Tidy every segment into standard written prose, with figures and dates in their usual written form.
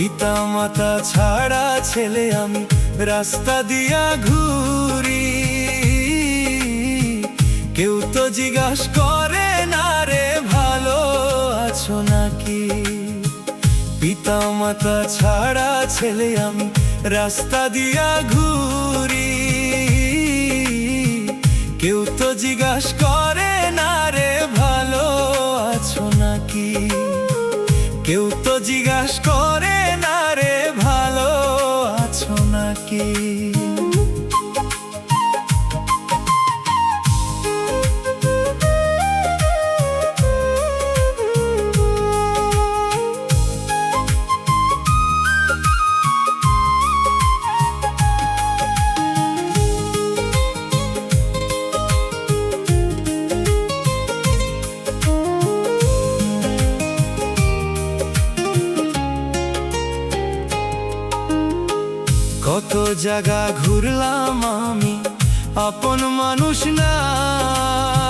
পিতা মাতা ছাড়া ছেলে আমি রাস্তা দিয়া ঘুরি, কেউ তো জিজ্ঞাসা করে না রে ভালো আছো নাকি। পিতা মাতা ছাড়া ছেলে আমি রাস্তা দিয়া ঘুরি, কেউ তো জিজ্ঞাসা করে না রে ভালো আছো নাকি। কেউ তো জিজ্ঞাসা করে না রে ভালো আছো নাকি। কত জায়গা ঘুরলাম আমি, আপন মানুষ নাই।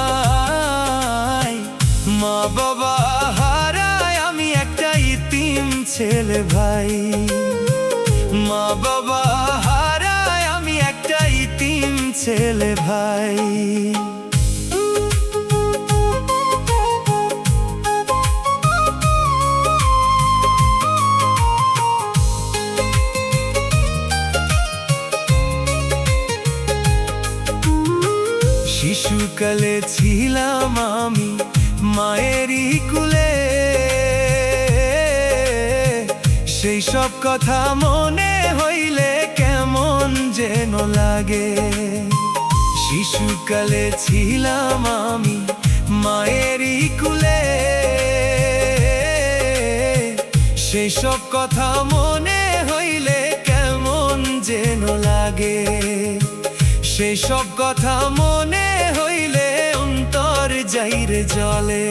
মা বাবা হারায় আমি একটা ইতিম ছেলে ভাই। মা বাবা হারায় আমি একটা ইতিম ছেলে ভাই। শিশুকালে ছিলাম আমি মায়েরই কুলে, সেই সব কথা মনে হইলে কেমন যেন লাগে। শিশুকালে ছিলাম আমি মায়েরই কুলে, সেই সব কথা মনে হইলে কেমন যেন লাগে। সেই সব কথা মনে হইলে অন্তর যাইরে জলে।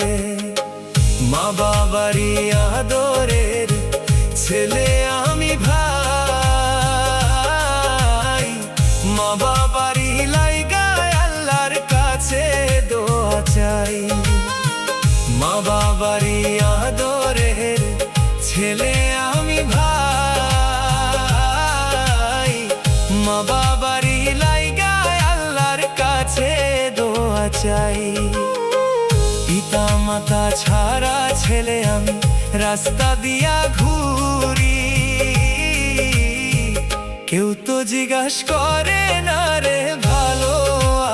মা বাবারই আদরের ছেলে আমি ভাই। মা বাবারই লাইগায় আল্লাহর কাছে দোয়া চাই। মা বাবারই আদরের ছেলে আমি ভাই। মা বাবারই লাইগায় আল্লাহর কাছে দোয়া চাই। পিতা মাতা ছাড়া ছেলে আমি রাস্তা দিয়া ঘুরি, কেউ তো জিজ্ঞাসা করে না রে ভালো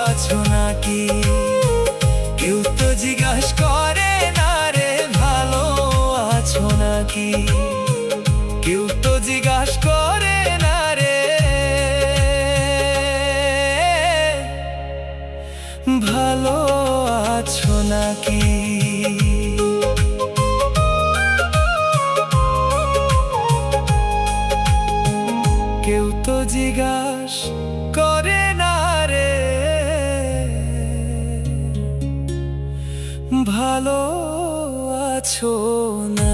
আছো নাকি। কেউ তো জিজ্ঞাসা করে না রে ভালো আছো নাকি। কেউ তো জিজ্ঞাসা করে না রে ভালো আছো নাকি। কেউ তো জিজ্ঞাসা করে না রে ভালো আছো না।